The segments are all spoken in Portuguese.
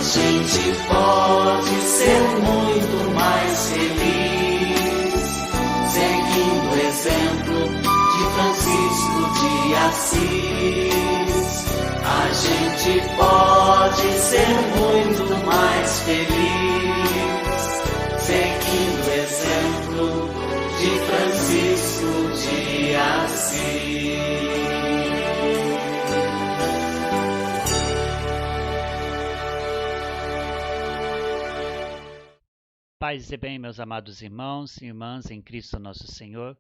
gente pode ser muito mais feliz seguindo o exemplo de Francisco de Assis. A gente pode ser muito mais feliz seguindo o exemplo de Francisco de Assis. Paz e bem, meus amados irmãos e irmãs em Cristo nosso Senhor.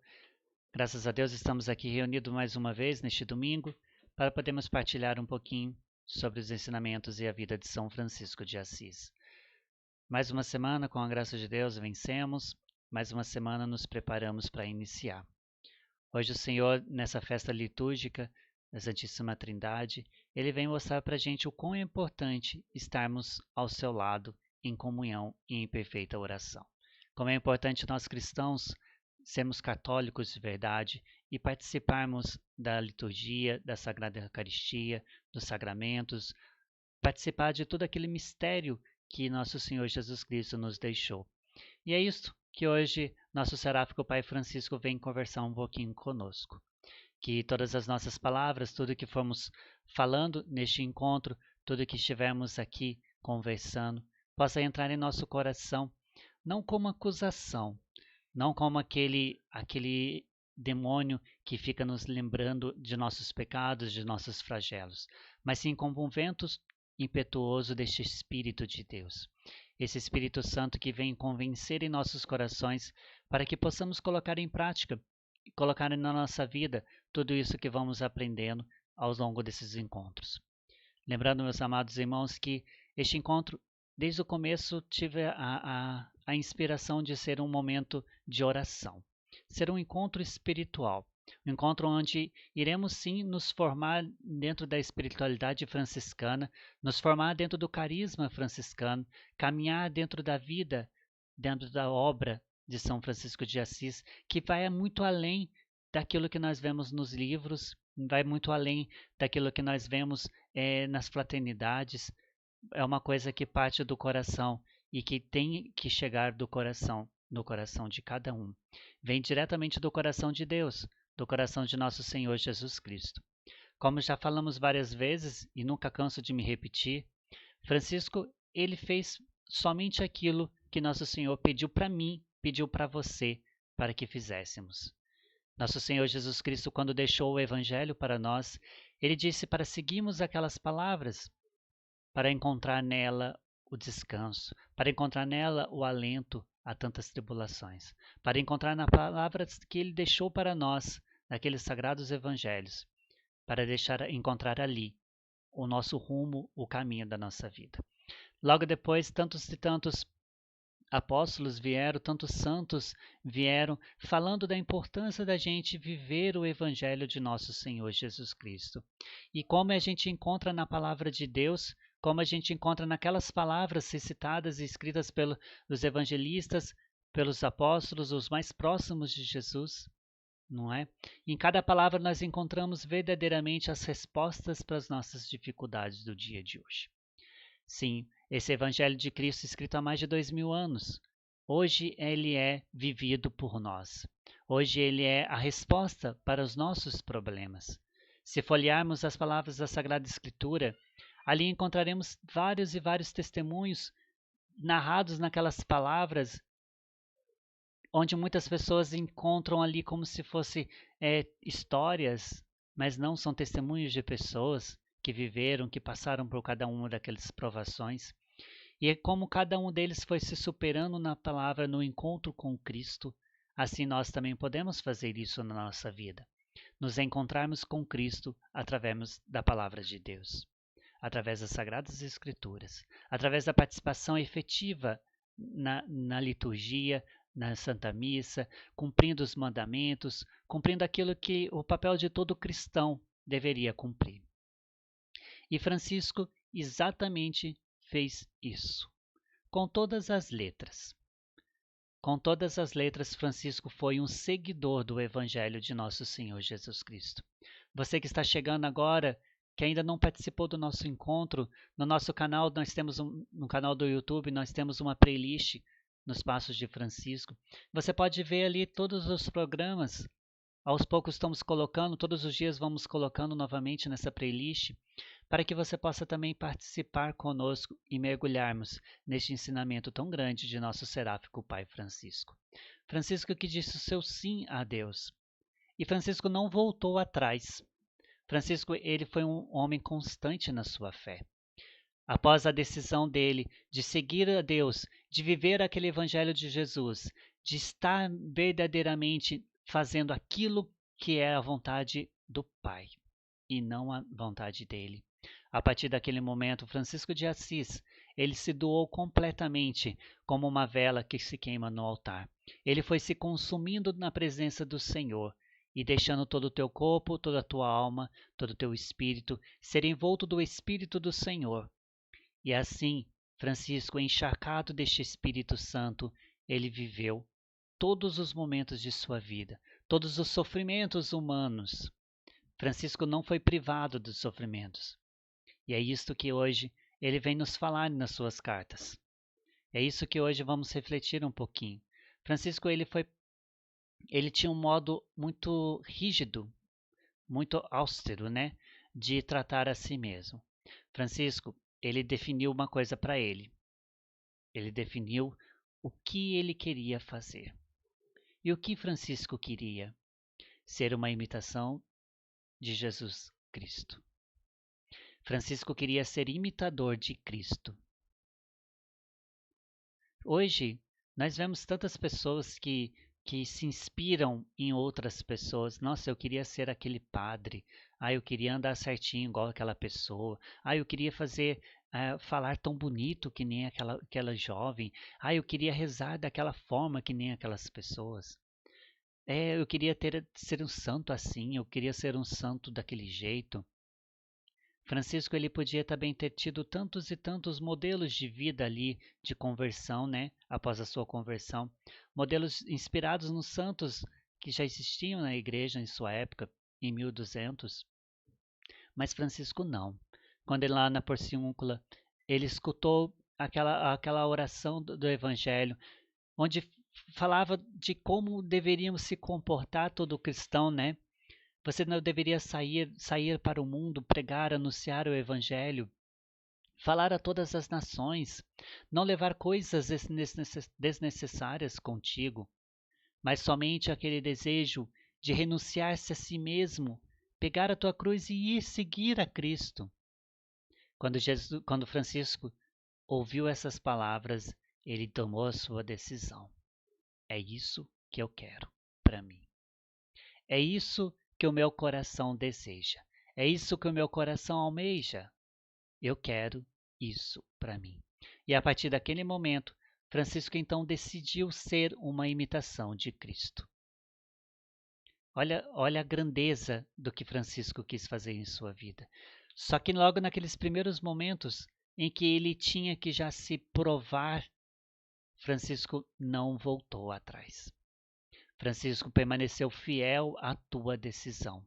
Graças a Deus estamos aqui reunidos mais uma vez neste domingo para podermos partilhar um pouquinho sobre os ensinamentos e a vida de São Francisco de Assis. Mais uma semana, com a graça de Deus, vencemos. Mais uma semana nos preparamos para iniciar. Hoje o Senhor, nessa festa litúrgica da Santíssima Trindade, Ele vem mostrar para a gente o quão é importante estarmos ao seu lado em comunhão e em perfeita oração. Como é importante nós cristãos sermos católicos de verdade e participarmos da liturgia, da Sagrada Eucaristia, dos sacramentos, participar de todo aquele mistério que nosso Senhor Jesus Cristo nos deixou. E é isso que hoje nosso seráfico Pai Francisco vem conversar um pouquinho conosco. Que todas as nossas palavras, tudo que fomos falando neste encontro, tudo que estivermos aqui conversando, possa entrar em nosso coração, não como acusação, não como aquele demônio que fica nos lembrando de nossos pecados, de nossos flagelos, mas sim como um vento impetuoso deste Espírito de Deus. Esse Espírito Santo que vem convencer em nossos corações para que possamos colocar em prática, colocar na nossa vida tudo isso que vamos aprendendo ao longo desses encontros. Lembrando, meus amados irmãos, que este encontro, desde o começo, tive a inspiração de ser um momento de oração, ser um encontro espiritual, um encontro onde iremos sim nos formar dentro da espiritualidade franciscana, nos formar dentro do carisma franciscano, caminhar dentro da vida, dentro da obra de São Francisco de Assis, que vai muito além daquilo que nós vemos nos livros, vai muito além daquilo que nós vemos nas fraternidades. É uma coisa que parte do coração e que tem que chegar do coração, no coração de cada um. Vem diretamente do coração de Deus, do coração de nosso Senhor Jesus Cristo. Como já falamos várias vezes e nunca canso de me repetir, Francisco, ele fez somente aquilo que nosso Senhor pediu para mim, pediu para você, para que fizéssemos. Nosso Senhor Jesus Cristo, quando deixou o Evangelho para nós, ele disse para seguirmos aquelas palavras, para encontrar nela o descanso, para encontrar nela o alento a tantas tribulações, para encontrar nas palavras que ele deixou para nós, naqueles sagrados evangelhos, para encontrar ali o nosso rumo, o caminho da nossa vida. Logo depois, tantos e tantos apóstolos vieram, tantos santos vieram, falando da importância da gente viver o Evangelho de nosso Senhor Jesus Cristo. E como a gente encontra na palavra de Deus, como a gente encontra naquelas palavras citadas e escritas pelos evangelistas, pelos apóstolos, os mais próximos de Jesus, não é? Em cada palavra nós encontramos verdadeiramente as respostas para as nossas dificuldades do dia de hoje. Sim, esse Evangelho de Cristo escrito há mais de 2000 anos, hoje ele é vivido por nós. Hoje ele é a resposta para os nossos problemas. Se folhearmos as palavras da Sagrada Escritura, ali encontraremos vários e vários testemunhos narrados naquelas palavras, onde muitas pessoas encontram ali como se fossem histórias, mas não são testemunhos de pessoas que viveram, que passaram por cada uma daquelas provações. E é como cada um deles foi se superando na palavra, no encontro com Cristo, assim nós também podemos fazer isso na nossa vida. Nos encontrarmos com Cristo através da palavra de Deus, através das Sagradas Escrituras, através da participação efetiva na liturgia, na Santa Missa, cumprindo os mandamentos, cumprindo aquilo que o papel de todo cristão deveria cumprir. E Francisco exatamente fez isso, com todas as letras. Com todas as letras, Francisco foi um seguidor do Evangelho de nosso Senhor Jesus Cristo. Você que está chegando agora, que ainda não participou do nosso encontro, no nosso canal, no canal do YouTube, nós temos uma playlist nos Passos de Francisco. Você pode ver ali todos os programas. Aos poucos estamos colocando, todos os dias vamos colocando novamente nessa playlist, para que você possa também participar conosco e mergulharmos neste ensinamento tão grande de nosso seráfico Pai Francisco. Francisco que disse o seu sim a Deus. E Francisco não voltou atrás. Francisco, ele foi um homem constante na sua fé. Após a decisão dele de seguir a Deus, de viver aquele evangelho de Jesus, de estar verdadeiramente fazendo aquilo que é a vontade do Pai e não a vontade dele. A partir daquele momento, Francisco de Assis, ele se doou completamente como uma vela que se queima no altar. Ele foi se consumindo na presença do Senhor e deixando todo o teu corpo, toda a tua alma, todo o teu espírito ser envolto do Espírito do Senhor. E assim, Francisco, encharcado deste Espírito Santo, ele viveu todos os momentos de sua vida, todos os sofrimentos humanos. Francisco não foi privado dos sofrimentos. E é isto que hoje ele vem nos falar nas suas cartas. É isso que hoje vamos refletir um pouquinho. Francisco, ele tinha um modo muito rígido, muito austero, né, de tratar a si mesmo. Francisco, ele definiu uma coisa para ele. Ele definiu o que ele queria fazer. E o que Francisco queria? Ser uma imitação de Jesus Cristo. Francisco queria ser imitador de Cristo. Hoje, nós vemos tantas pessoas que se inspiram em outras pessoas. Nossa, eu queria ser aquele padre. Eu queria andar certinho igual aquela pessoa. Eu queria falar tão bonito que nem aquela jovem. Eu queria rezar daquela forma que nem aquelas pessoas. Eu queria ser um santo assim, eu queria ser um santo daquele jeito. Francisco, ele podia também ter tido tantos e tantos modelos de vida ali, de conversão, né? Após a sua conversão. Modelos inspirados nos santos que já existiam na igreja em sua época, em 1200. Mas Francisco não. Quando ele lá na Porciúncula, ele escutou aquela oração do Evangelho, onde falava de como deveríamos se comportar todo cristão, né? Você não deveria sair para o mundo, pregar, anunciar o Evangelho, falar a todas as nações, não levar coisas desnecessárias contigo, mas somente aquele desejo de renunciar-se a si mesmo, pegar a tua cruz e ir seguir a Cristo. Quando Francisco ouviu essas palavras, ele tomou a sua decisão. É isso que eu quero para mim. É isso que o meu coração deseja. É isso que o meu coração almeja. Eu quero isso para mim. E a partir daquele momento, Francisco então decidiu ser uma imitação de Cristo. Olha a grandeza do que Francisco quis fazer em sua vida. Só que logo naqueles primeiros momentos em que ele tinha que já se provar, Francisco não voltou atrás. Francisco permaneceu fiel à tua decisão.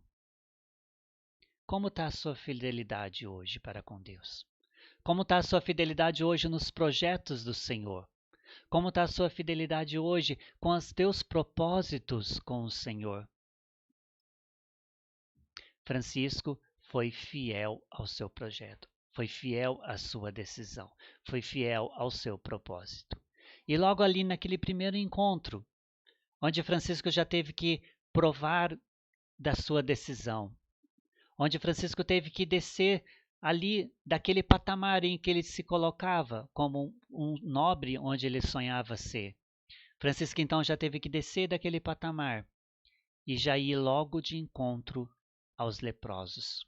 Como está a sua fidelidade hoje para com Deus? Como está a sua fidelidade hoje nos projetos do Senhor? Como está a sua fidelidade hoje com os teus propósitos com o Senhor? Francisco foi fiel ao seu projeto, foi fiel à sua decisão, foi fiel ao seu propósito. E logo ali naquele primeiro encontro, onde Francisco já teve que provar da sua decisão, onde Francisco teve que descer ali daquele patamar em que ele se colocava como um nobre onde ele sonhava ser. Francisco então já teve que descer daquele patamar e já ir logo de encontro aos leprosos.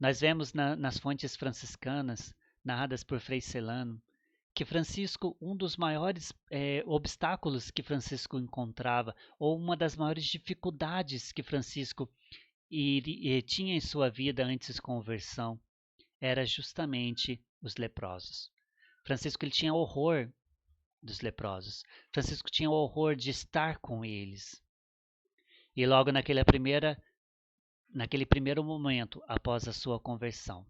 Nós vemos nas fontes franciscanas, narradas por Frei Celano, que Francisco, um dos maiores obstáculos que Francisco encontrava, ou uma das maiores dificuldades que Francisco tinha em sua vida antes de conversão, era justamente os leprosos. Francisco ele tinha horror dos leprosos. Francisco tinha horror de estar com eles. E logo naquela primeira naquele primeiro momento após a sua conversão,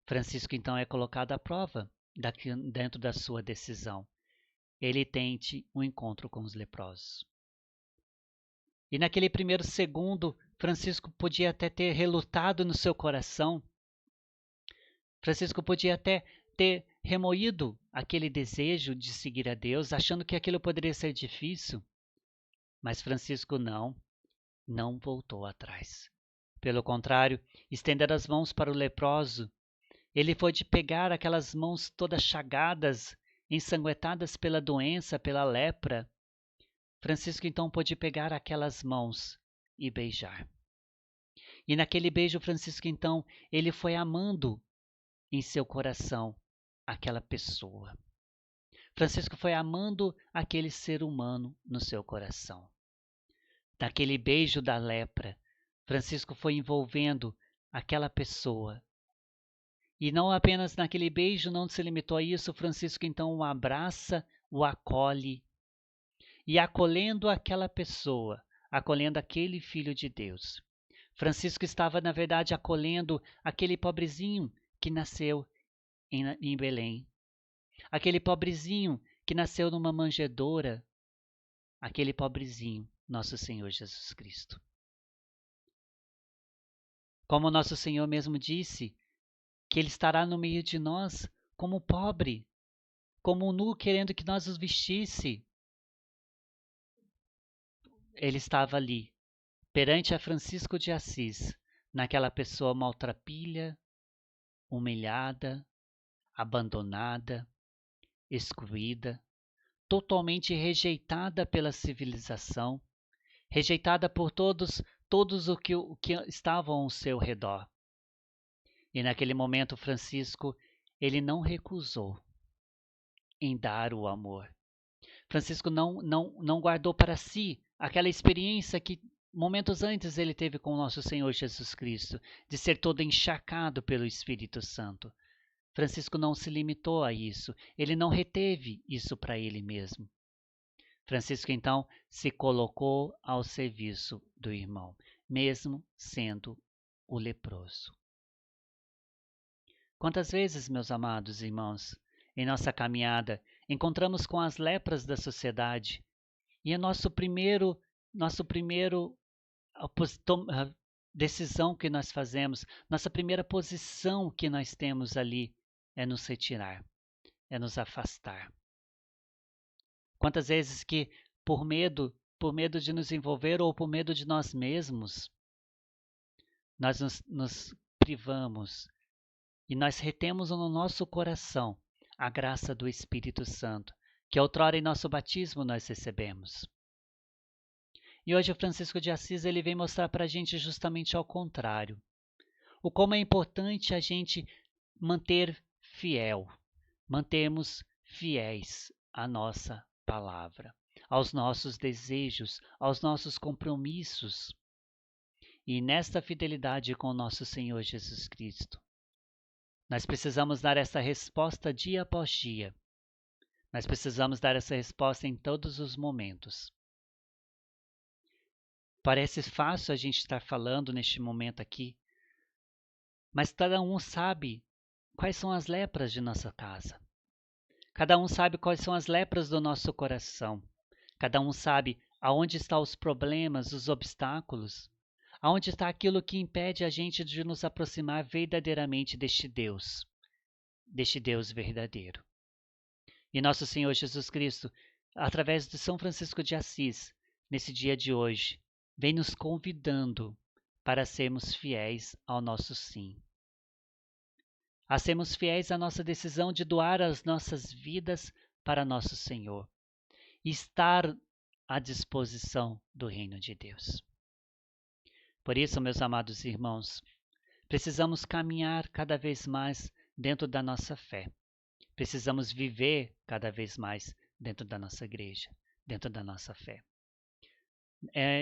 Francisco então é colocado à prova dentro da sua decisão. Ele tente um encontro com os leprosos. E naquele primeiro segundo, Francisco podia até ter relutado no seu coração. Francisco podia até ter remoído aquele desejo de seguir a Deus, achando que aquilo poderia ser difícil. Mas Francisco não voltou atrás. Pelo contrário, estendendo as mãos para o leproso, ele foi de pegar aquelas mãos todas chagadas, ensanguentadas pela doença, pela lepra. Francisco então pôde pegar aquelas mãos e beijar. E naquele beijo, Francisco então, ele foi amando em seu coração aquela pessoa. Francisco foi amando aquele ser humano no seu coração. Naquele beijo da lepra, Francisco foi envolvendo aquela pessoa. E não apenas naquele beijo, não se limitou a isso, Francisco então o abraça, o acolhe. E acolhendo aquela pessoa, acolhendo aquele filho de Deus, Francisco estava, na verdade, acolhendo aquele pobrezinho que nasceu em Belém. Aquele pobrezinho que nasceu numa manjedoura. Aquele pobrezinho, nosso Senhor Jesus Cristo. Como nosso Senhor mesmo disse, que Ele estará no meio de nós como pobre, como nu querendo que nós os vestisse. Ele estava ali, perante a Francisco de Assis, naquela pessoa maltrapilha, humilhada, abandonada, excluída, totalmente rejeitada pela civilização, rejeitada por todos o que estavam ao seu redor. E naquele momento Francisco, ele não recusou em dar o amor. Francisco não guardou para si aquela experiência que momentos antes ele teve com o nosso Senhor Jesus Cristo, de ser todo encharcado pelo Espírito Santo. Francisco não se limitou a isso, ele não reteve isso para ele mesmo. Francisco então se colocou ao serviço do irmão, mesmo sendo o leproso. Quantas vezes, meus amados irmãos, em nossa caminhada, encontramos com as lepras da sociedade e a nossa primeira decisão que nós fazemos, nossa primeira posição que nós temos ali é nos retirar, é nos afastar. Quantas vezes que por medo de nos envolver ou por medo de nós mesmos, nós nos privamos e nós retemos no nosso coração a graça do Espírito Santo, que outrora em nosso batismo nós recebemos. E hoje o Francisco de Assis ele vem mostrar para a gente justamente ao contrário. O como é importante a gente mantermos fiéis à nossa palavra, aos nossos desejos, aos nossos compromissos. E nesta fidelidade com o nosso Senhor Jesus Cristo, nós precisamos dar essa resposta dia após dia. Nós precisamos dar essa resposta em todos os momentos. Parece fácil a gente estar falando neste momento aqui, mas cada um sabe quais são as lepras de nossa casa. Cada um sabe quais são as lepras do nosso coração. Cada um sabe aonde estão os problemas, os obstáculos, aonde está aquilo que impede a gente de nos aproximar verdadeiramente deste Deus verdadeiro. E nosso Senhor Jesus Cristo, através de São Francisco de Assis, nesse dia de hoje, vem nos convidando para sermos fiéis ao nosso sim. A sermos fiéis à nossa decisão de doar as nossas vidas para nosso Senhor. E estar à disposição do reino de Deus. Por isso, meus amados irmãos, precisamos caminhar cada vez mais dentro da nossa fé. Precisamos viver cada vez mais dentro da nossa igreja, dentro da nossa fé.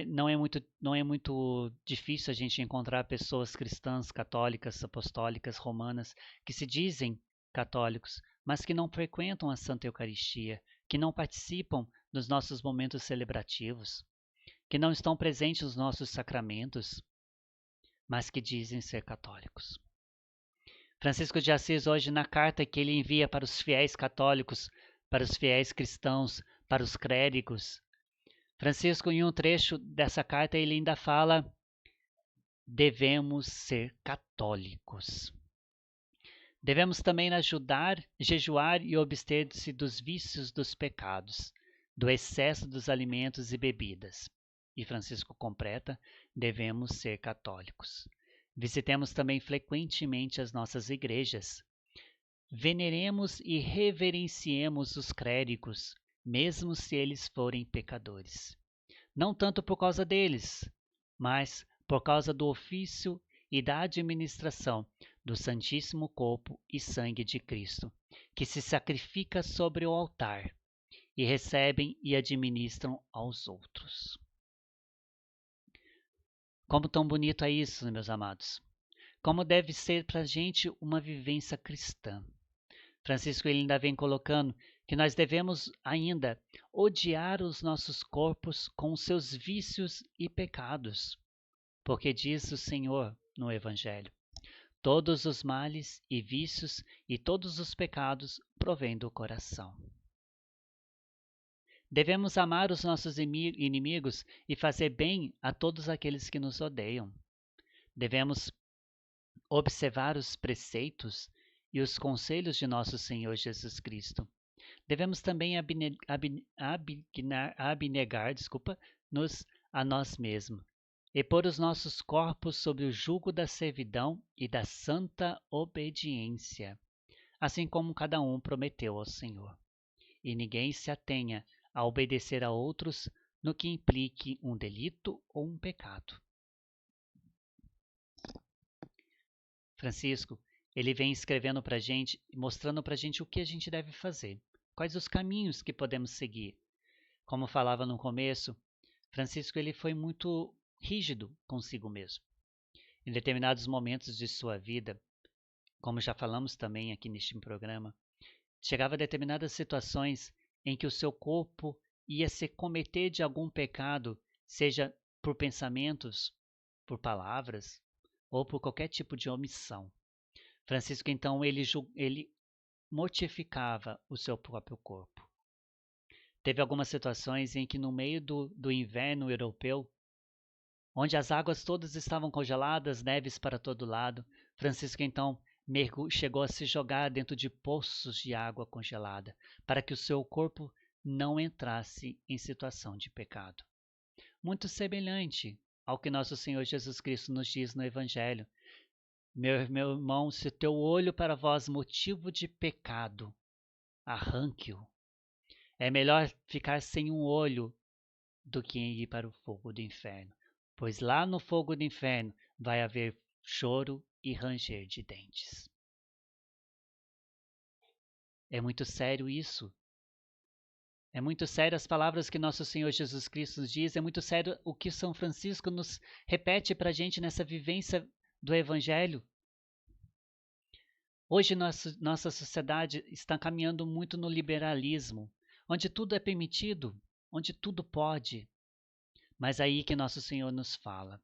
Não é muito difícil a gente encontrar pessoas cristãs, católicas, apostólicas, romanas, que se dizem católicos, mas que não frequentam a Santa Eucaristia, que não participam dos nossos momentos celebrativos, que não estão presentes nos nossos sacramentos. mas que dizem ser católicos. Francisco de Assis, hoje, na carta que ele envia para os fiéis católicos, para os fiéis cristãos, para os clérigos, Francisco, em um trecho dessa carta, ele ainda fala: devemos ser católicos. Devemos também ajudar, jejuar e abster-se dos vícios dos pecados, do excesso dos alimentos e bebidas. E Francisco completa: devemos ser católicos. Visitemos também frequentemente as nossas igrejas. Veneremos e reverenciemos os clérigos, mesmo se eles forem pecadores. Não tanto por causa deles, mas por causa do ofício e da administração do Santíssimo Corpo e Sangue de Cristo, que se sacrifica sobre o altar e recebem e administram aos outros. Como tão bonito é isso, meus amados. Como deve ser para a gente uma vivência cristã. Francisco ele ainda vem colocando que nós devemos ainda odiar os nossos corpos com os seus vícios e pecados. Porque diz o Senhor no Evangelho: todos os males e vícios e todos os pecados provêm do coração. Devemos amar os nossos inimigos e fazer bem a todos aqueles que nos odeiam. Devemos observar os preceitos e os conselhos de nosso Senhor Jesus Cristo. Devemos também abnegar-nos a nós mesmos e pôr os nossos corpos sob o jugo da servidão e da santa obediência, assim como cada um prometeu ao Senhor. E ninguém se atenha a obedecer a outros no que implique um delito ou um pecado. Francisco, ele vem escrevendo para a gente, mostrando para a gente o que a gente deve fazer, quais os caminhos que podemos seguir. Como falava no começo, Francisco ele foi muito rígido consigo mesmo. Em determinados momentos de sua vida, como já falamos também aqui neste programa, chegava a determinadas situações em que o seu corpo ia se cometer de algum pecado, seja por pensamentos, por palavras ou por qualquer tipo de omissão. Francisco, então, ele mortificava o seu próprio corpo. Teve algumas situações em que no meio do inverno europeu, onde as águas todas estavam congeladas, neves para todo lado, Francisco então chegou a se jogar dentro de poços de água congelada, para que o seu corpo não entrasse em situação de pecado. Muito semelhante ao que nosso Senhor Jesus Cristo nos diz no Evangelho: meu irmão, se teu olho para vós motivo de pecado, arranque-o. É melhor ficar sem um olho do que ir para o fogo do inferno, pois lá no fogo do inferno vai haver choro e ranger de dentes. É muito sério isso. É muito sério as palavras que nosso Senhor Jesus Cristo nos diz, é muito sério o que São Francisco nos repete para a gente nessa vivência do Evangelho. Hoje nossa sociedade está caminhando muito no liberalismo, onde tudo é permitido, onde tudo pode. Mas aí que nosso Senhor nos fala: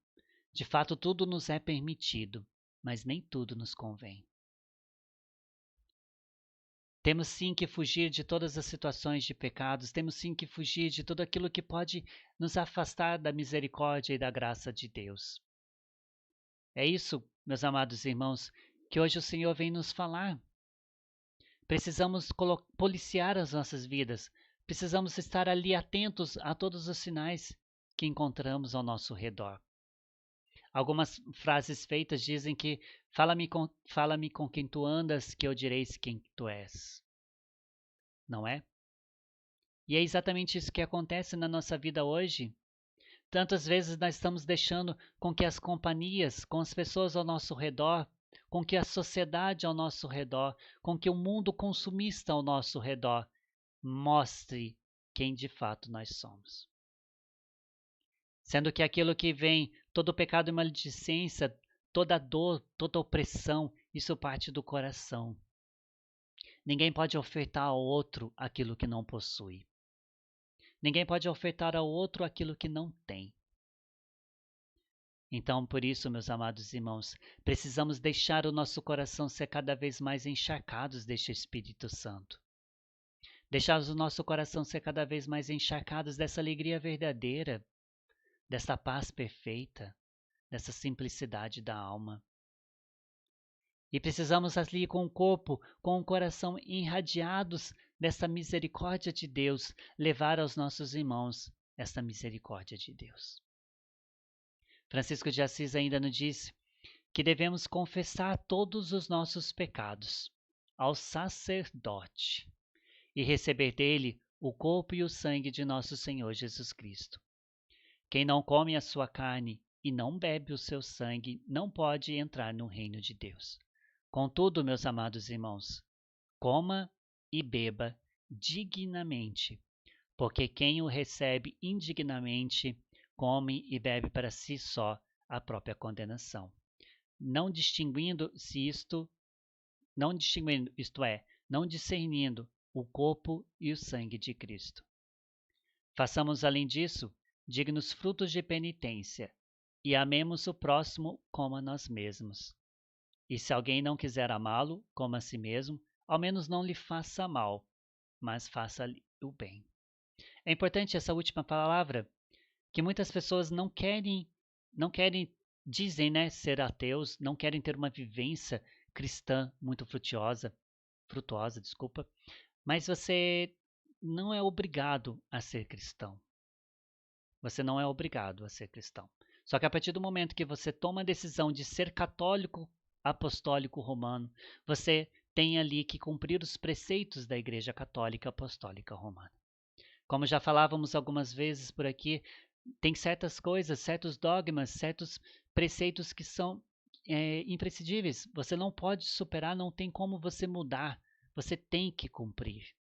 de fato tudo nos é permitido, mas nem tudo nos convém. Temos sim que fugir de todas as situações de pecados, temos sim que fugir de tudo aquilo que pode nos afastar da misericórdia e da graça de Deus. É isso, meus amados irmãos, que hoje o Senhor vem nos falar. Precisamos policiar as nossas vidas, precisamos estar ali atentos a todos os sinais que encontramos ao nosso redor. Algumas frases feitas dizem que fala-me com quem tu andas, que eu direi quem tu és. Não é? E é exatamente isso que acontece na nossa vida hoje. Tantas vezes nós estamos deixando com que as companhias, com as pessoas ao nosso redor, com que a sociedade ao nosso redor, com que o mundo consumista ao nosso redor mostre quem de fato nós somos. Sendo que aquilo que vem, todo pecado e maledicência, toda dor, toda opressão, isso parte do coração. Ninguém pode ofertar ao outro aquilo que não possui. Ninguém pode ofertar ao outro aquilo que não tem. Então, por isso, meus amados irmãos, precisamos deixar o nosso coração ser cada vez mais encharcados deste Espírito Santo. Deixar o nosso coração ser cada vez mais encharcados dessa alegria verdadeira, dessa paz perfeita, dessa simplicidade da alma. E precisamos ali com o corpo, com o coração irradiados dessa misericórdia de Deus, levar aos nossos irmãos esta misericórdia de Deus. Francisco de Assis ainda nos disse que devemos confessar todos os nossos pecados ao sacerdote e receber dele o corpo e o sangue de nosso Senhor Jesus Cristo. Quem não come a sua carne e não bebe o seu sangue não pode entrar no reino de Deus. Contudo, meus amados irmãos, coma e beba dignamente, porque quem o recebe indignamente come e bebe para si só a própria condenação, não distinguindo discernindo o corpo e o sangue de Cristo. Façamos, além disso, dignos frutos de penitência, e amemos o próximo como a nós mesmos. E se alguém não quiser amá-lo como a si mesmo, ao menos não lhe faça mal, mas faça-lhe o bem. É importante essa última palavra, que muitas pessoas não querem, dizem, né, ser ateus, não querem ter uma vivência cristã muito frutuosa, mas você não é obrigado a ser cristão. Você não é obrigado a ser cristão. Só que a partir do momento que você toma a decisão de ser católico apostólico romano, você tem ali que cumprir os preceitos da Igreja Católica Apostólica Romana. Como já falávamos algumas vezes por aqui, tem certas coisas, certos dogmas, certos preceitos que são imprescindíveis. Você não pode superar, não tem como você mudar. Você tem que cumprir.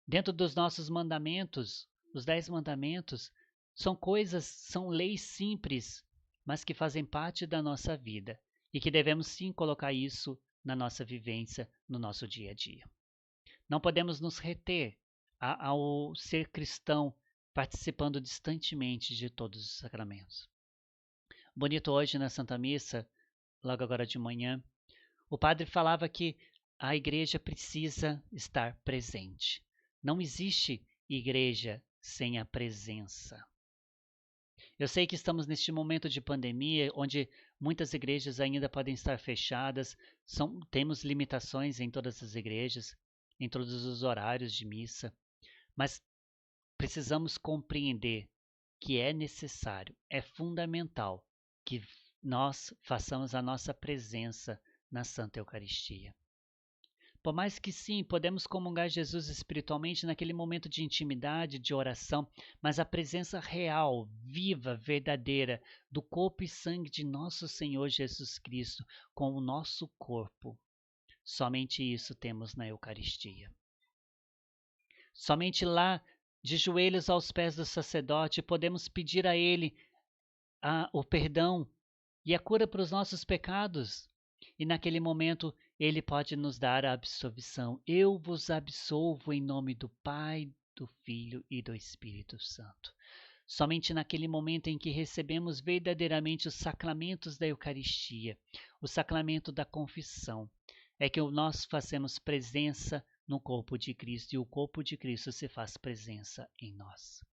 Dentro dos nossos mandamentos, os 10 mandamentos, são leis simples, mas que fazem parte da nossa vida e que devemos sim colocar isso na nossa vivência, no nosso dia a dia. Não podemos nos reter ao ser cristão, participando distantemente de todos os sacramentos. Bonito hoje na Santa Missa, logo agora de manhã, o padre falava que a igreja precisa estar presente. Não existe igreja sem a presença. Eu sei que estamos neste momento de pandemia, onde muitas igrejas ainda podem estar fechadas, temos limitações em todas as igrejas, em todos os horários de missa, mas precisamos compreender que é necessário, é fundamental que nós façamos a nossa presença na Santa Eucaristia. Por mais que sim, podemos comungar Jesus espiritualmente naquele momento de intimidade, de oração, mas a presença real, viva, verdadeira do corpo e sangue de nosso Senhor Jesus Cristo com o nosso corpo, somente isso temos na Eucaristia. Somente lá, de joelhos aos pés do sacerdote, podemos pedir a Ele o perdão e a cura para os nossos pecados. E naquele momento Ele pode nos dar a absolvição. Eu vos absolvo em nome do Pai, do Filho e do Espírito Santo. Somente naquele momento em que recebemos verdadeiramente os sacramentos da Eucaristia, o sacramento da confissão, é que nós fazemos presença no corpo de Cristo e o corpo de Cristo se faz presença em nós.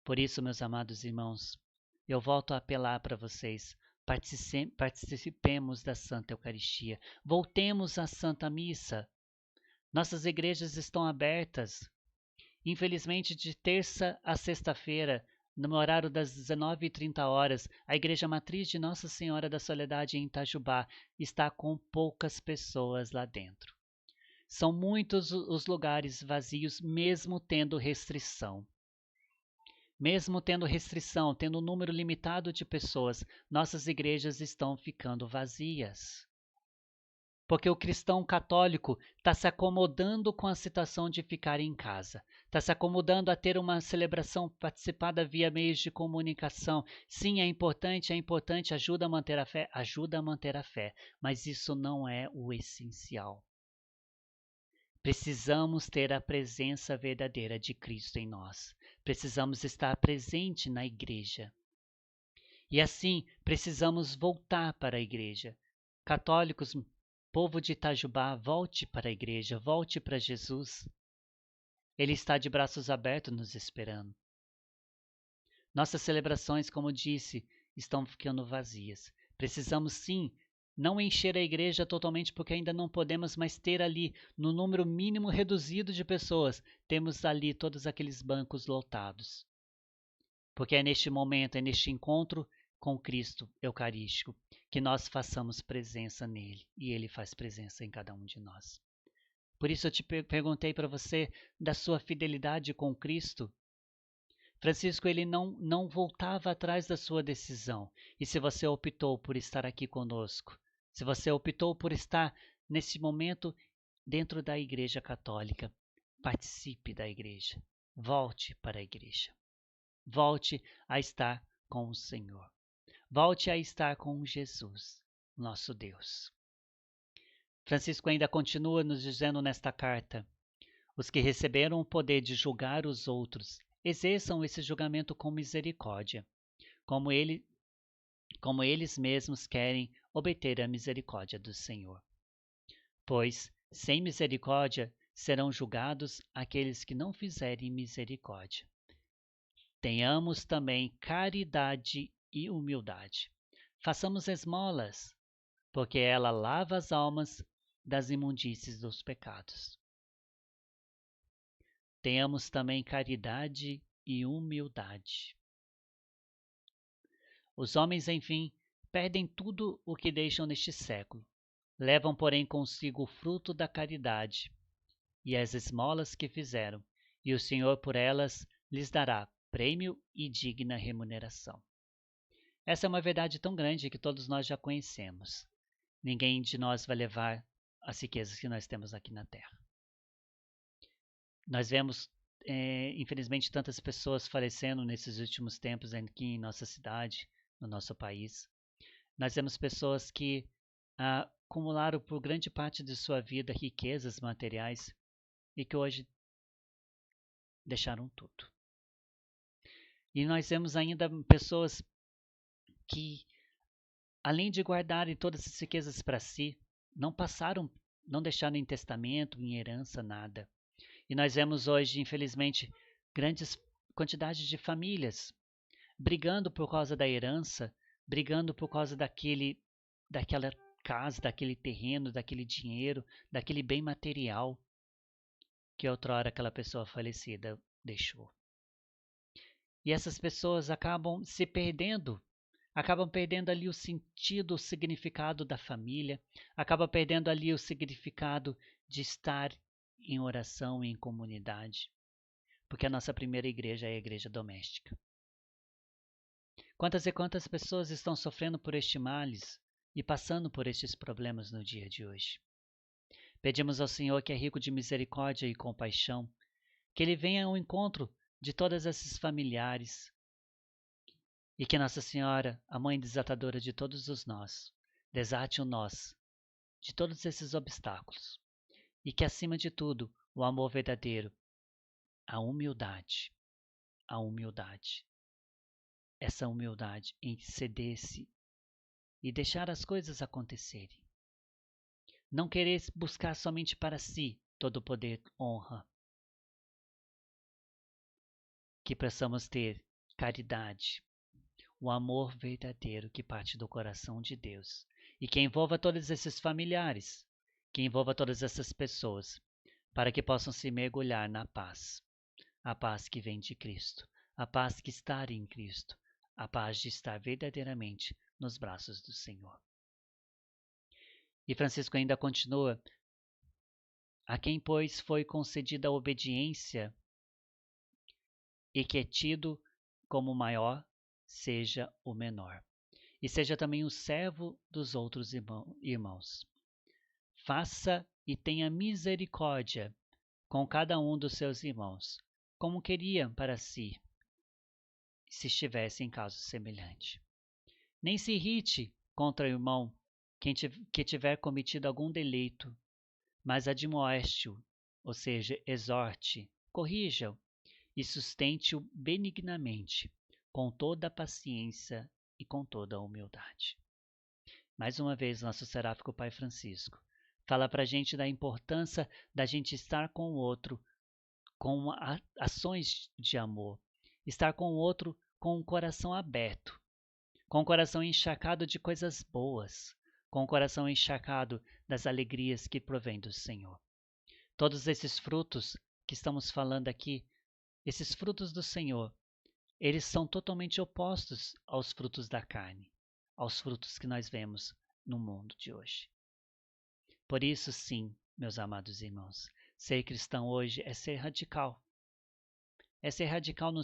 Por isso, meus amados irmãos, eu volto a apelar para vocês. Participemos da Santa Eucaristia. Voltemos à Santa Missa. Nossas igrejas estão abertas. Infelizmente, de terça a sexta-feira, no horário das 19h30, a Igreja Matriz de Nossa Senhora da Soledade em Itajubá está com poucas pessoas lá dentro. São muitos os lugares vazios, mesmo tendo restrição. Mesmo tendo restrição, tendo um número limitado de pessoas, nossas igrejas estão ficando vazias. Porque o cristão católico está se acomodando com a situação de ficar em casa. Está se acomodando a ter uma celebração participada via meios de comunicação. Sim, é importante, ajuda a manter a fé, mas isso não é o essencial. Precisamos ter a presença verdadeira de Cristo em nós. Precisamos estar presente na igreja. E assim, precisamos voltar para a igreja. Católicos, povo de Itajubá, volte para a igreja, volte para Jesus. Ele está de braços abertos nos esperando. Nossas celebrações, como disse, estão ficando vazias. Precisamos sim não encher a igreja totalmente, porque ainda não podemos, mas ter ali, no número mínimo reduzido de pessoas, temos ali todos aqueles bancos lotados. Porque é neste momento, é neste encontro com Cristo Eucarístico, que nós façamos presença nele, e ele faz presença em cada um de nós. Por isso eu te perguntei para você da sua fidelidade com Cristo. Francisco, ele não voltava atrás da sua decisão. E se você optou por estar aqui conosco, se você optou por estar nesse momento dentro da Igreja Católica, participe da igreja. Volte para a igreja. Volte a estar com o Senhor. Volte a estar com Jesus, nosso Deus. Francisco ainda continua nos dizendo nesta carta: os que receberam o poder de julgar os outros, exerçam esse julgamento com misericórdia, como eles mesmos querem obter a misericórdia do Senhor. Pois, sem misericórdia, serão julgados aqueles que não fizerem misericórdia. Tenhamos também caridade e humildade. Façamos esmolas, porque ela lava as almas das imundícies dos pecados. Tenhamos também caridade e humildade. Os homens, enfim, perdem tudo o que deixam neste século. Levam, porém, consigo o fruto da caridade e as esmolas que fizeram, e o Senhor por elas lhes dará prêmio e digna remuneração. Essa é uma verdade tão grande que todos nós já conhecemos. Ninguém de nós vai levar as riquezas que nós temos aqui na Terra. Nós vemos, infelizmente, tantas pessoas falecendo nesses últimos tempos aqui em nossa cidade, no nosso país. Nós vemos pessoas que acumularam por grande parte de sua vida riquezas materiais e que hoje deixaram tudo. E nós vemos ainda pessoas que, além de guardarem todas as riquezas para si, não deixaram em testamento, em herança, nada. E nós vemos hoje, infelizmente, grandes quantidades de famílias brigando por causa da herança, brigando por causa daquela casa, daquele terreno, daquele dinheiro, daquele bem material que outrora aquela pessoa falecida deixou. E essas pessoas acabam se perdendo, acabam perdendo ali o sentido, o significado da família, acabam perdendo ali o significado de estar em oração, em comunidade, porque a nossa primeira igreja é a igreja doméstica. Quantas e quantas pessoas estão sofrendo por estes males e passando por estes problemas no dia de hoje? Pedimos ao Senhor, que é rico de misericórdia e compaixão, que Ele venha ao encontro de todos esses familiares e que Nossa Senhora, a Mãe desatadora de todos os nós, desate o nós de todos esses obstáculos e que, acima de tudo, o amor verdadeiro, a humildade, essa humildade em ceder-se e deixar as coisas acontecerem. Não querer buscar somente para si todo o poder, honra. Que possamos ter caridade, o amor verdadeiro que parte do coração de Deus e que envolva todos esses familiares, que envolva todas essas pessoas, para que possam se mergulhar na paz, a paz que vem de Cristo, a paz que está em Cristo, a paz de estar verdadeiramente nos braços do Senhor. E Francisco ainda continua: a quem, pois, foi concedida a obediência e que é tido como maior, seja o menor, e seja também o servo dos outros irmãos. Faça e tenha misericórdia com cada um dos seus irmãos, como queria para si, se estivesse em caso semelhante. Nem se irrite contra o irmão que tiver cometido algum delito, mas admoeste-o, ou seja, exorte, corrija-o e sustente-o benignamente, com toda a paciência e com toda a humildade. Mais uma vez, nosso seráfico Pai Francisco fala para a gente da importância da gente estar com o outro com ações de amor, estar com o outro com o coração aberto, com o coração encharcado de coisas boas, com o coração encharcado das alegrias que provém do Senhor. Todos esses frutos que estamos falando aqui, esses frutos do Senhor, eles são totalmente opostos aos frutos da carne, aos frutos que nós vemos no mundo de hoje. Por isso, sim, meus amados irmãos, ser cristão hoje é ser radical. É ser radical no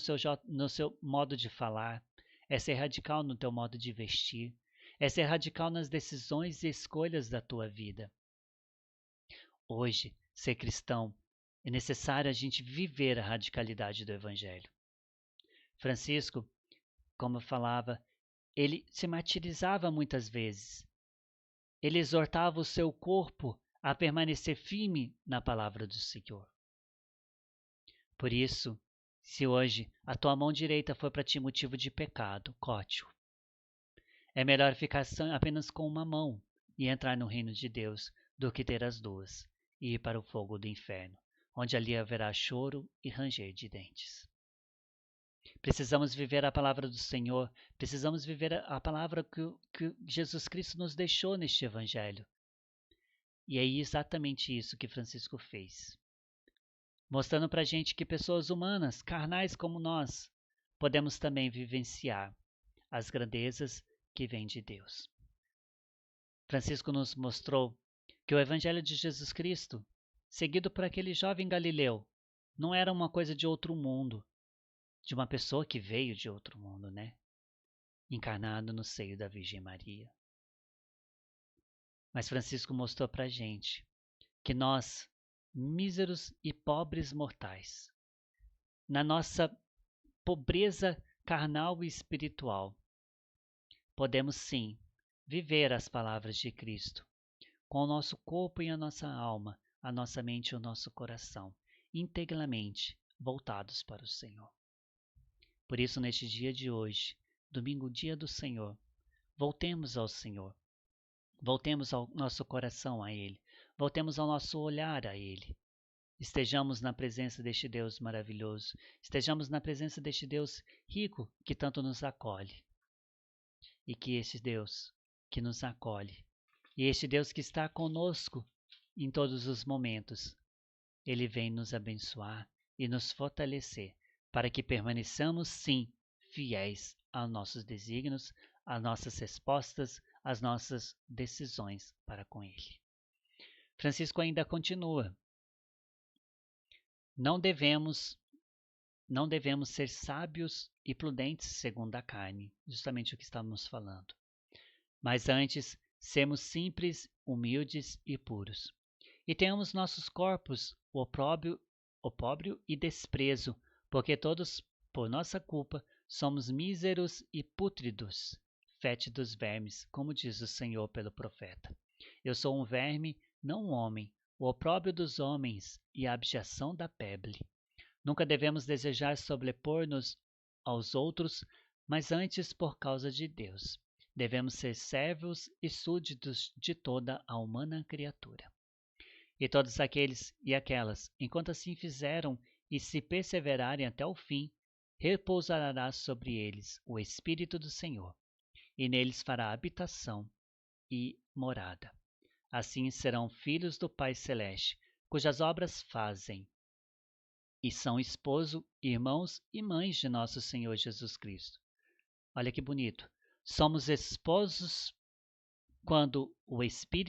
seu modo de falar, é ser radical no teu modo de vestir, é ser radical nas decisões e escolhas da tua vida. Hoje, ser cristão, é necessário a gente viver a radicalidade do Evangelho. Francisco, como eu falava, ele se martirizava muitas vezes. Ele exortava o seu corpo a permanecer firme na palavra do Senhor. Por isso, se hoje a tua mão direita for para ti motivo de pecado, corte-o. É melhor ficar apenas com uma mão e entrar no reino de Deus do que ter as duas e ir para o fogo do inferno, onde ali haverá choro e ranger de dentes. Precisamos viver a palavra do Senhor, precisamos viver a palavra que Jesus Cristo nos deixou neste Evangelho. E é exatamente isso que Francisco fez. Mostrando para a gente que pessoas humanas, carnais como nós, podemos também vivenciar as grandezas que vêm de Deus. Francisco nos mostrou que o Evangelho de Jesus Cristo, seguido por aquele jovem galileu, não era uma coisa de outro mundo, de uma pessoa que veio de outro mundo, né? Encarnado no seio da Virgem Maria. Mas Francisco mostrou para a gente que nós, míseros e pobres mortais, na nossa pobreza carnal e espiritual, podemos sim viver as palavras de Cristo, com o nosso corpo e a nossa alma, a nossa mente e o nosso coração, integralmente voltados para o Senhor. Por isso, neste dia de hoje, domingo, dia do Senhor, voltemos ao Senhor, voltemos ao nosso coração a Ele, voltemos ao nosso olhar a Ele. Estejamos na presença deste Deus maravilhoso, estejamos na presença deste Deus rico que tanto nos acolhe. E que este Deus que nos acolhe, e este Deus que está conosco em todos os momentos, Ele vem nos abençoar e nos fortalecer, para que permaneçamos, sim, fiéis aos nossos desígnios, às nossas respostas, às nossas decisões para com Ele. Francisco ainda continua. Não devemos ser sábios e prudentes segundo a carne, justamente o que estávamos falando. Mas antes, sermos simples, humildes e puros. E tenhamos nossos corpos opróbrio e desprezo, porque todos, por nossa culpa, somos míseros e pútridos, fétidos vermes, como diz o Senhor pelo profeta. Eu sou um verme, não um homem, o opróbrio dos homens e a abjeção da peble. Nunca devemos desejar sobrepor-nos aos outros, mas antes por causa de Deus. Devemos ser servos e súditos de toda a humana criatura. E todos aqueles e aquelas, enquanto assim fizeram e se perseverarem até o fim, repousará sobre eles o Espírito do Senhor, e neles fará habitação e morada. Assim serão filhos do Pai Celeste, cujas obras fazem, e são esposo, irmãos e mães de nosso Senhor Jesus Cristo. Olha que bonito. Somos esposos quando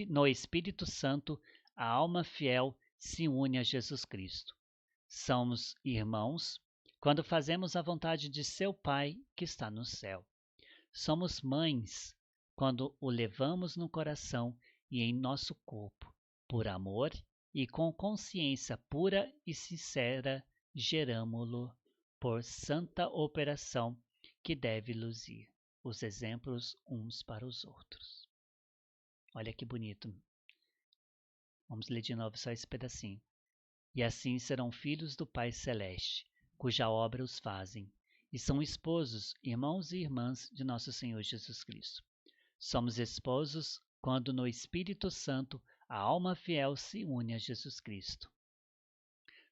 no Espírito Santo a alma fiel se une a Jesus Cristo. Somos irmãos quando fazemos a vontade de seu Pai que está no céu. Somos mães quando o levamos no coração e em nosso corpo, por amor e com consciência pura e sincera, geramo-lo por santa operação que deve luzir os exemplos uns para os outros. Olha que bonito. Vamos ler de novo só esse pedacinho. E assim serão filhos do Pai Celeste, cuja obra os fazem, e são esposos, irmãos e irmãs de nosso Senhor Jesus Cristo. Somos esposos quando no Espírito Santo a alma fiel se une a Jesus Cristo.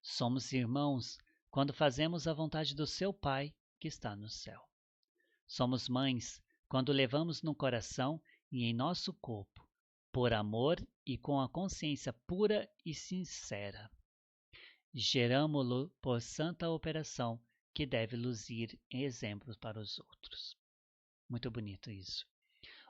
Somos irmãos quando fazemos a vontade do seu Pai que está no céu. Somos mães quando levamos no coração e em nosso corpo, por amor e com a consciência pura e sincera. Geramo-lo por santa operação que deve luzir em exemplos para os outros. Muito bonito isso.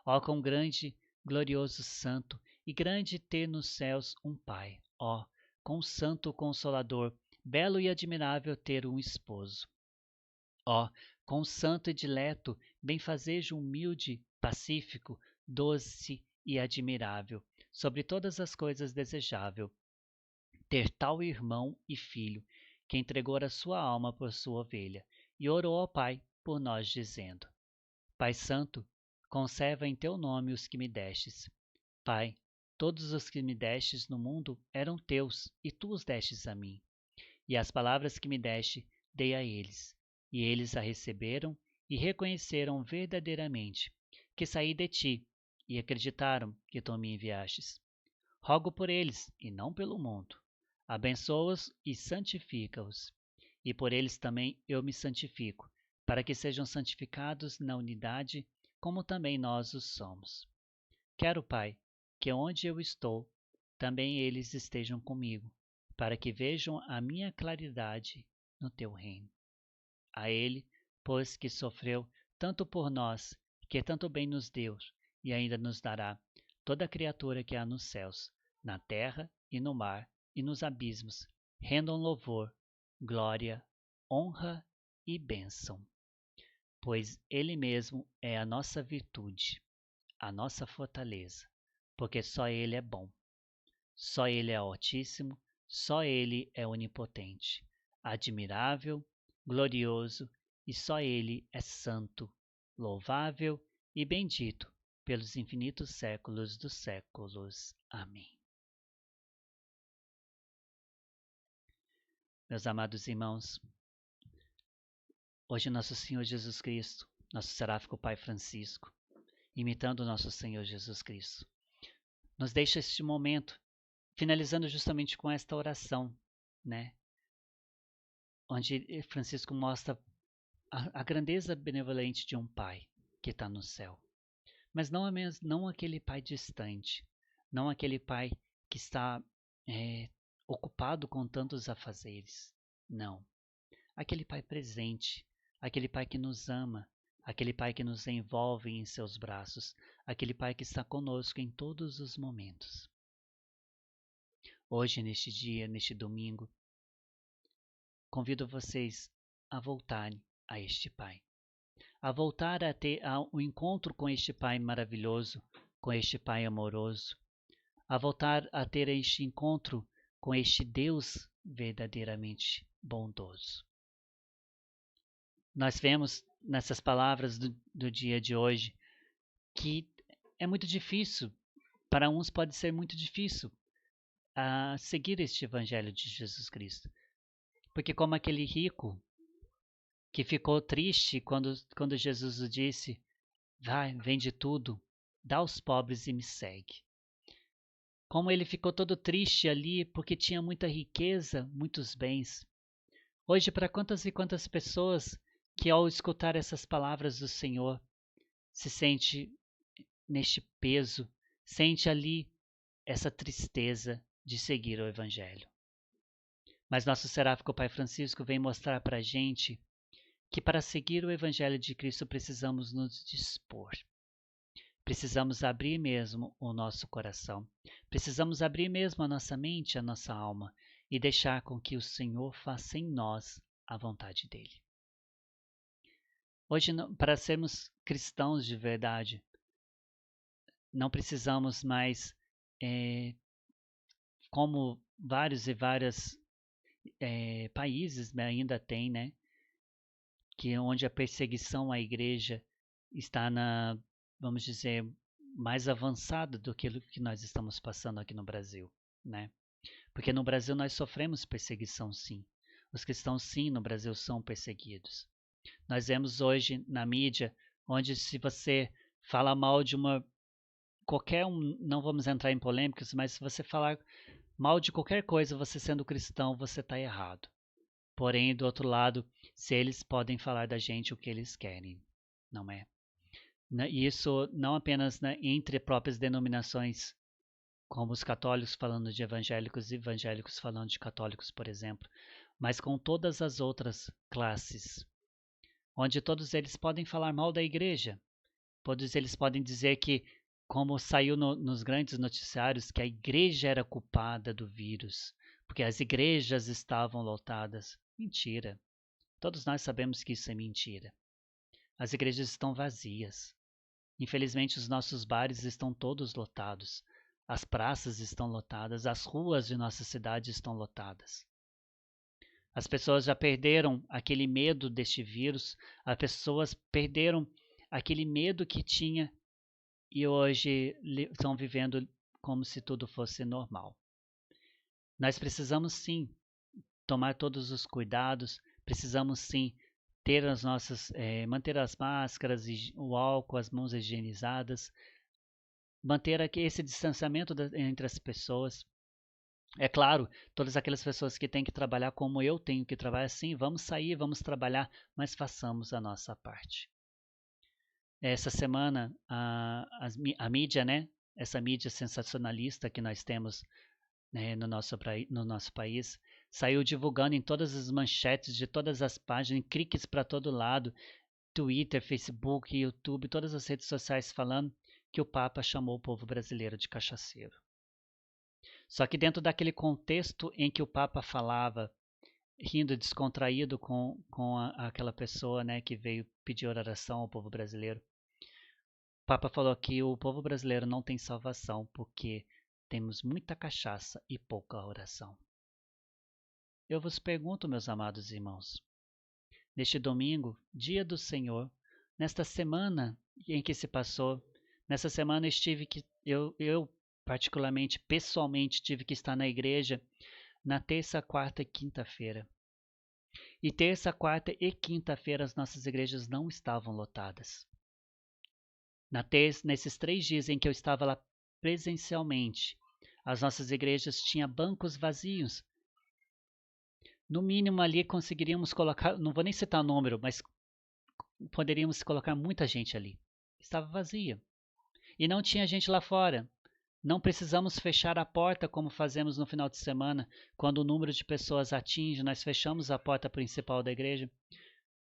Ó, quão grande, glorioso, santo e grande ter nos céus um Pai. Ó, quão santo consolador, belo e admirável ter um esposo. Ó, quão santo e dileto, benfazejo humilde, pacífico, doce e admirável, sobre todas as coisas desejável, ter tal irmão e filho, que entregou a sua alma por sua ovelha, e orou ao Pai por nós, dizendo: Pai Santo, conserva em teu nome os que me destes. Pai, todos os que me destes no mundo eram teus, e tu os destes a mim. E as palavras que me deste, dei a eles, e eles a receberam e reconheceram verdadeiramente que saí de ti, e acreditaram que tu me enviastes. Rogo por eles, e não pelo mundo. Abençoa-os e santifica-os. E por eles também eu me santifico, para que sejam santificados na unidade, como também nós o somos. Quero, Pai, que onde eu estou, também eles estejam comigo, para que vejam a minha claridade no teu reino. A ele, pois que sofreu tanto por nós, que tanto bem nos deu, e ainda nos dará, toda criatura que há nos céus, na terra e no mar, e nos abismos, rendam louvor, glória, honra e bênção. Pois Ele mesmo é a nossa virtude, a nossa fortaleza, porque só Ele é bom. Só Ele é altíssimo, só Ele é onipotente, admirável, glorioso, e só Ele é santo, louvável e bendito pelos infinitos séculos dos séculos. Amém. Meus amados irmãos, hoje nosso Senhor Jesus Cristo, nosso seráfico Pai Francisco, imitando nosso Senhor Jesus Cristo, nos deixa este momento, finalizando justamente com esta oração, né? Onde Francisco mostra a grandeza benevolente de um Pai que está no céu. Mas não aquele Pai distante, não aquele Pai que está ocupado com tantos afazeres. Não. Aquele Pai presente, aquele Pai que nos ama, aquele Pai que nos envolve em seus braços, aquele Pai que está conosco em todos os momentos. Hoje, neste dia, neste domingo, convido vocês a voltarem a este Pai, a voltar a ter um encontro com este Pai maravilhoso, com este Pai amoroso, a voltar a ter este encontro com este Deus verdadeiramente bondoso. Nós vemos nessas palavras do dia de hoje que é muito difícil, para uns pode ser muito difícil seguir este Evangelho de Jesus Cristo. Porque como aquele rico que ficou triste quando Jesus disse: vai, vende tudo, dá aos pobres e me segue. Como ele ficou todo triste ali porque tinha muita riqueza, muitos bens. Hoje, para quantas e quantas pessoas que ao escutar essas palavras do Senhor se sente neste peso, sente ali essa tristeza de seguir o Evangelho. Mas nosso seráfico Pai Francisco vem mostrar para a gente que para seguir o Evangelho de Cristo precisamos nos dispor. Precisamos abrir mesmo o nosso coração. Precisamos abrir mesmo a nossa mente, a nossa alma e deixar com que o Senhor faça em nós a vontade dele. Hoje, para sermos cristãos de verdade, não precisamos mais, como vários e vários países ainda tem, né? Que onde a perseguição à igreja está vamos dizer, mais avançada do que nós estamos passando aqui no Brasil, né? Porque no Brasil nós sofremos perseguição, sim. Os cristãos, sim, no Brasil são perseguidos. Nós vemos hoje na mídia, onde se você fala mal de qualquer um, não vamos entrar em polêmicas, mas se você falar mal de qualquer coisa, você sendo cristão, você está errado. Porém, do outro lado, se eles podem falar da gente o que eles querem, não é? E isso não apenas entre próprias denominações, como os católicos falando de evangélicos e evangélicos falando de católicos, por exemplo, mas com todas as outras classes, onde todos eles podem falar mal da igreja, todos eles podem dizer que, como saiu nos grandes noticiários, que a igreja era culpada do vírus, porque as igrejas estavam lotadas. Mentira. Todos nós sabemos que isso é mentira. As igrejas estão vazias. Infelizmente, os nossos bares estão todos lotados. As praças estão lotadas. As ruas de nossa cidade estão lotadas. As pessoas já perderam aquele medo deste vírus. As pessoas perderam aquele medo que tinha e hoje estão vivendo como se tudo fosse normal. Nós precisamos sim tomar todos os cuidados, precisamos sim ter manter as máscaras, o álcool, as mãos higienizadas, manter esse distanciamento entre as pessoas. É claro, todas aquelas pessoas que têm que trabalhar como eu tenho que trabalhar, sim, vamos sair, vamos trabalhar, mas façamos a nossa parte. Essa semana, a mídia, né? Essa mídia sensacionalista que nós temos, né, no nosso país, saiu divulgando em todas as manchetes de todas as páginas, cliques para todo lado, Twitter, Facebook, YouTube, todas as redes sociais falando que o Papa chamou o povo brasileiro de cachaceiro. Só que dentro daquele contexto em que o Papa falava, rindo descontraído com aquela pessoa, né, que veio pedir oração ao povo brasileiro, o Papa falou que o povo brasileiro não tem salvação porque temos muita cachaça e pouca oração. Eu vos pergunto, meus amados irmãos, neste domingo, dia do Senhor, nesta semana em que se passou, nessa semana eu particularmente, pessoalmente, tive que estar na igreja na terça, quarta e quinta-feira. E terça, quarta e quinta-feira as nossas igrejas não estavam lotadas. Nesses 3 dias em que eu estava lá presencialmente, as nossas igrejas tinham bancos vazios. No mínimo ali conseguiríamos colocar, não vou nem citar o número, mas poderíamos colocar muita gente ali. Estava vazia. E não tinha gente lá fora. Não precisamos fechar a porta como fazemos no final de semana, quando o número de pessoas atinge, nós fechamos a porta principal da igreja.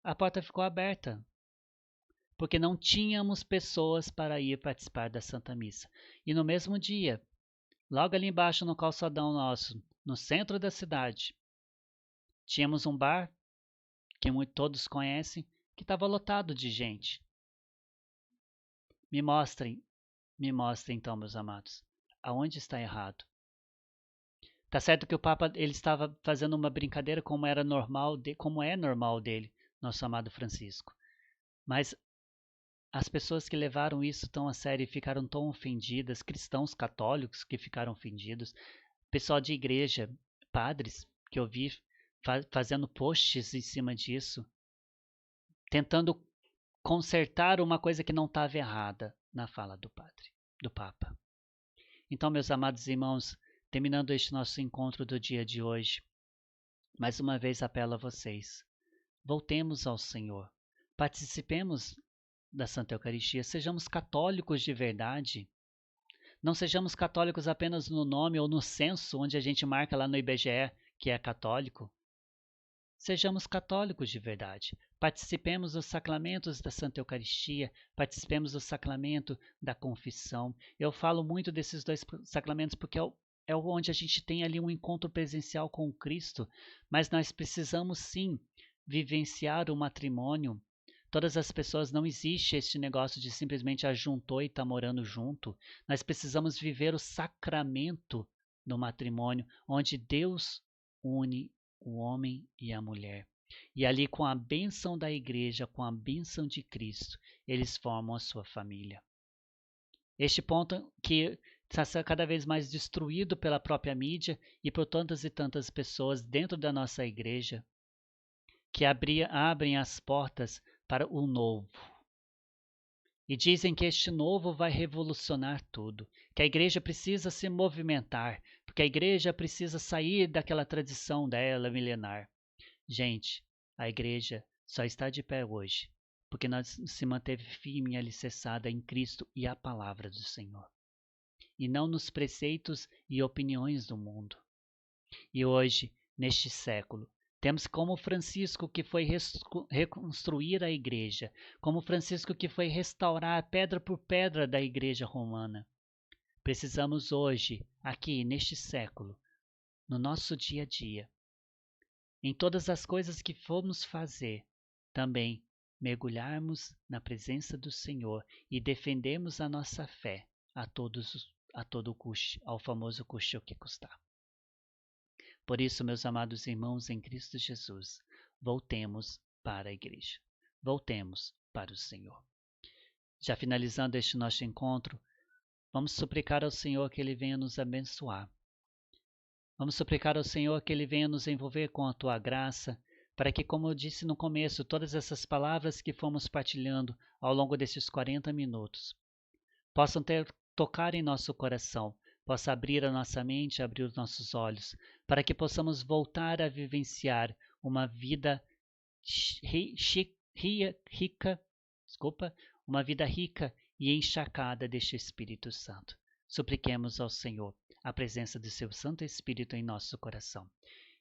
A porta ficou aberta, porque não tínhamos pessoas para ir participar da Santa Missa. E no mesmo dia, logo ali embaixo no calçadão nosso, no centro da cidade, tínhamos um bar, que todos conhecem, que estava lotado de gente. Me mostrem então, meus amados, aonde está errado. Tá certo que o Papa ele estava fazendo uma brincadeira como é normal dele, nosso amado Francisco. Mas as pessoas que levaram isso tão a sério e ficaram tão ofendidas, cristãos católicos que ficaram ofendidos, pessoal de igreja, padres que eu vi fazendo posts em cima disso, tentando consertar uma coisa que não estava errada na fala do Papa. Então, meus amados irmãos, terminando este nosso encontro do dia de hoje, mais uma vez apelo a vocês. Voltemos ao Senhor. Participemos da Santa Eucaristia. Sejamos católicos de verdade. Não sejamos católicos apenas no nome ou no censo, onde a gente marca lá no IBGE que é católico. Sejamos católicos de verdade. Participemos dos sacramentos da Santa Eucaristia, participemos do sacramento da confissão. Eu falo muito desses 2 sacramentos porque é onde a gente tem ali um encontro presencial com Cristo, mas nós precisamos sim vivenciar o matrimônio. Todas as pessoas, não existe este negócio de simplesmente ajuntou e está morando junto. Nós precisamos viver o sacramento do matrimônio, onde Deus une o homem e a mulher. E ali, com a bênção da igreja, com a bênção de Cristo, eles formam a sua família. Este ponto que está cada vez mais destruído pela própria mídia e por tantas e tantas pessoas dentro da nossa igreja, que abrem as portas para o novo. E dizem que este novo vai revolucionar tudo, que a igreja precisa se movimentar, porque a igreja precisa sair daquela tradição dela milenar. Gente, a igreja só está de pé hoje, porque nós se manteve firme e alicerçada em Cristo e a palavra do Senhor, e não nos preceitos e opiniões do mundo. E hoje, neste século, temos como Francisco que foi reconstruir a igreja, como Francisco que foi restaurar pedra por pedra da igreja romana. Precisamos hoje, aqui neste século, no nosso dia a dia, em todas as coisas que formos fazer, também mergulharmos na presença do Senhor e defendermos a nossa fé a todo custo, ao famoso custe o que custar. Por isso, meus amados irmãos em Cristo Jesus, voltemos para a igreja. Voltemos para o Senhor. Já finalizando este nosso encontro, vamos suplicar ao Senhor que Ele venha nos abençoar. Vamos suplicar ao Senhor que Ele venha nos envolver com a Tua graça, para que, como eu disse no começo, todas essas palavras que fomos partilhando ao longo desses 40 minutos, possam tocar em nosso coração, possa abrir a nossa mente, abrir os nossos olhos, para que possamos voltar a vivenciar uma vida uma vida rica e encharcada deste Espírito Santo. Supliquemos ao Senhor a presença do seu Santo Espírito em nosso coração.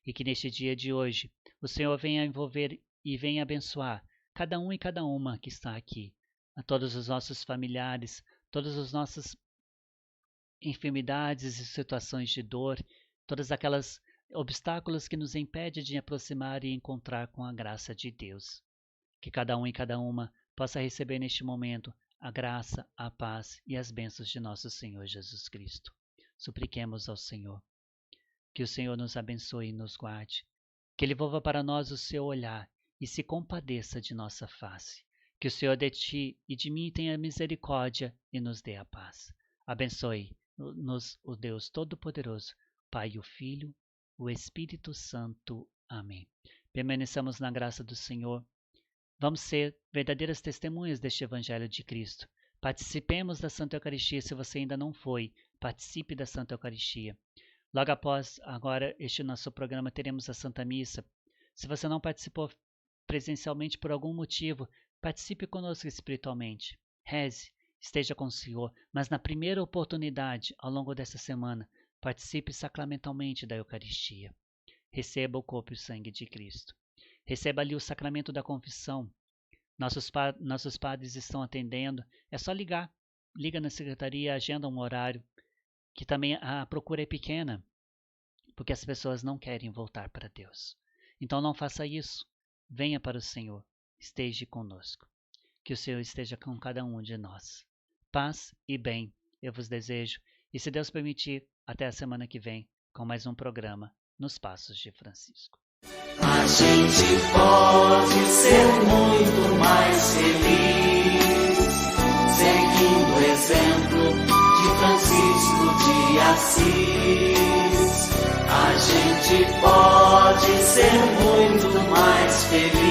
E que neste dia de hoje o Senhor venha envolver e venha abençoar cada um e cada uma que está aqui, a todos os nossos familiares, todas as nossas enfermidades e situações de dor, todas aquelas obstáculos que nos impedem de aproximar e encontrar com a graça de Deus. Que cada um e cada uma possa receber neste momento a graça, a paz e as bênçãos de nosso Senhor Jesus Cristo. Supliquemos ao Senhor que o Senhor nos abençoe e nos guarde, que Ele volva para nós o seu olhar e se compadeça de nossa face, que o Senhor de ti e de mim tenha misericórdia e nos dê a paz. Abençoe-nos o Deus Todo-Poderoso, Pai, o Filho, o Espírito Santo. Amém. Permaneçamos na graça do Senhor. Vamos ser verdadeiras testemunhas deste Evangelho de Cristo. Participemos da Santa Eucaristia. Se você ainda não foi, participe da Santa Eucaristia. Logo após agora este nosso programa teremos a Santa Missa. Se você não participou presencialmente por algum motivo, participe conosco espiritualmente. Reze, esteja com o Senhor, mas na primeira oportunidade, ao longo dessa semana, participe sacramentalmente da Eucaristia. Receba o corpo e o sangue de Cristo. Receba ali o sacramento da confissão. Nossos padres estão atendendo. É só ligar. Liga na secretaria, agenda um horário. Que também a procura é pequena, porque as pessoas não querem voltar para Deus. Então não faça isso. Venha para o Senhor. Esteja conosco. Que o Senhor esteja com cada um de nós. Paz e bem eu vos desejo. E se Deus permitir, até a semana que vem, com mais um programa Nos Passos de Francisco. A gente pode ser muito mais feliz, seguindo o exemplo de Francisco de Assis. A gente pode ser muito mais feliz,